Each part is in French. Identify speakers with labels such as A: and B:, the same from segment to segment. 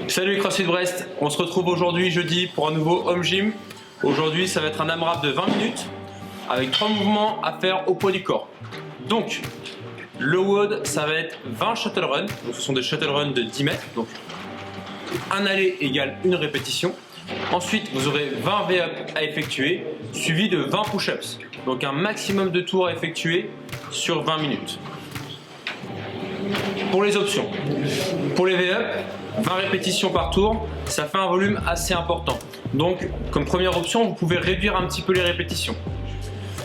A: Salut CrossFit Brest, on se retrouve aujourd'hui jeudi pour un nouveau home gym. Aujourd'hui ça va être un AMRAP de 20 minutes avec 3 mouvements à faire au poids du corps. Donc le WOD ça va être 20 shuttle run, donc ce sont des shuttle run de 10 mètres, donc un aller égale une répétition. Ensuite vous aurez 20 V-up à effectuer suivi de 20 push-ups, donc un maximum de tours à effectuer sur 20 minutes. Pour les options, pour les V-up, 20 répétitions par tour, ça fait un volume assez important. Donc, comme première option, vous pouvez réduire un petit peu les répétitions.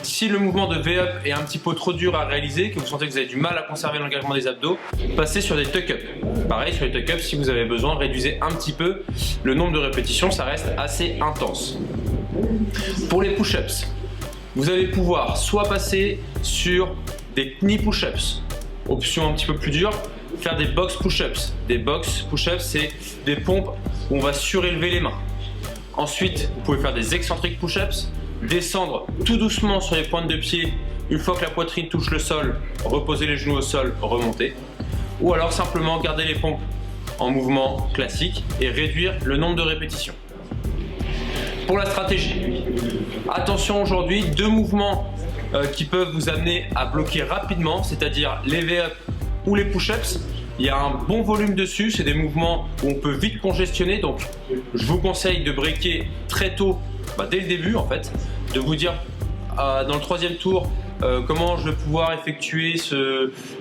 A: Si le mouvement de V-up est un petit peu trop dur à réaliser, que vous sentez que vous avez du mal à conserver l'engagement des abdos, passez sur des tuck-up. Pareil, sur les tuck-up, si vous avez besoin, réduisez un petit peu le nombre de répétitions, ça reste assez intense. Pour les push-ups, vous allez pouvoir soit passer sur des knee push-ups, option un petit peu plus dure, faire des box push-ups. Des box push-ups, c'est des pompes où on va surélever les mains. Ensuite, vous pouvez faire des excentriques push-ups, descendre tout doucement sur les pointes de pied. Une fois que la poitrine touche le sol, reposer les genoux au sol, remonter. Ou alors simplement garder les pompes en mouvement classique et réduire le nombre de répétitions. Pour la stratégie, attention aujourd'hui, 2 mouvements qui peuvent vous amener à bloquer rapidement, c'est-à-dire les V-up ou les push-ups. Il y a un bon volume dessus, c'est des mouvements où on peut vite congestionner, donc je vous conseille de breaker très tôt, dès le début en fait, de vous dire dans le 3e tour comment je vais pouvoir effectuer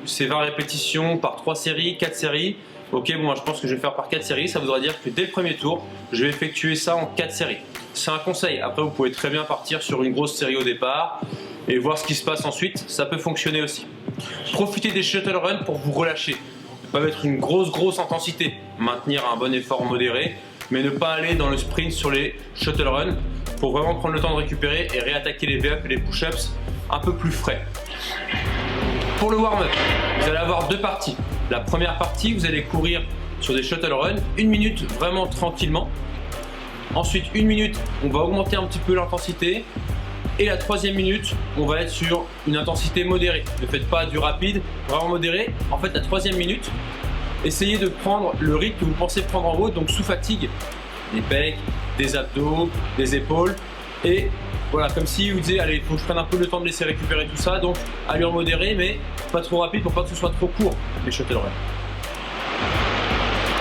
A: ces 20 répétitions par 3 séries, 4 séries. Ok, bon, je pense que je vais faire par 4 séries, ça voudra dire que dès le premier tour, je vais effectuer ça en 4 séries. C'est un conseil, après vous pouvez très bien partir sur une grosse série au départ et voir ce qui se passe ensuite, ça peut fonctionner aussi. Profitez des shuttle runs pour vous relâcher, ne pas mettre une grosse intensité, maintenir un bon effort modéré, mais ne pas aller dans le sprint sur les shuttle runs pour vraiment prendre le temps de récupérer et réattaquer les V-up et les push-ups un peu plus frais. Pour le warm-up, vous allez avoir 2 parties. La première partie, vous allez courir sur des shuttle runs, 1 minute vraiment tranquillement. Ensuite, 1 minute, on va augmenter un petit peu l'intensité. Et la 3e minute, on va être sur une intensité modérée. Ne faites pas du rapide, vraiment modéré. En fait, la 3e minute, essayez de prendre le rythme que vous pensez prendre en haut, donc sous fatigue. Des pecs, des abdos, des épaules. Et voilà, comme si vous disiez, allez, il faut que je prenne un peu le temps de laisser récupérer tout ça. Donc, allure modérée, mais pas trop rapide pour pas que ce soit trop court, les shuttle runs.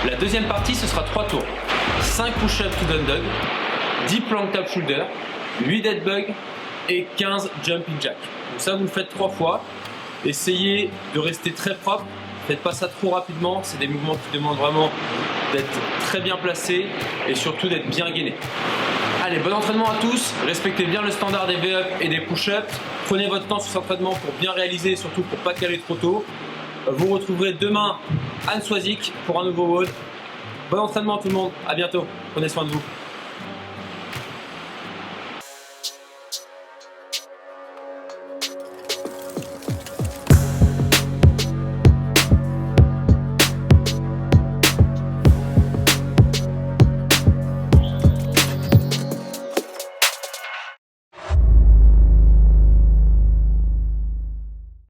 A: La 2e partie, ce sera 3 tours. 5 push-ups to down dog, 10 plank tap shoulder, 8 dead bug et 15 jumping jack. Donc ça, vous le faites 3 fois. Essayez de rester très propre. Faites pas ça trop rapidement. C'est des mouvements qui demandent vraiment d'être très bien placés et surtout d'être bien gainé. Allez, bon entraînement à tous. Respectez bien le standard des V-up et des push-ups. Prenez votre temps sur cet entraînement pour bien réaliser et surtout pour pas caler trop tôt. Vous retrouverez demain Anne Swazik pour un nouveau WOD. Bon entraînement tout le monde. À bientôt. Prenez soin de vous.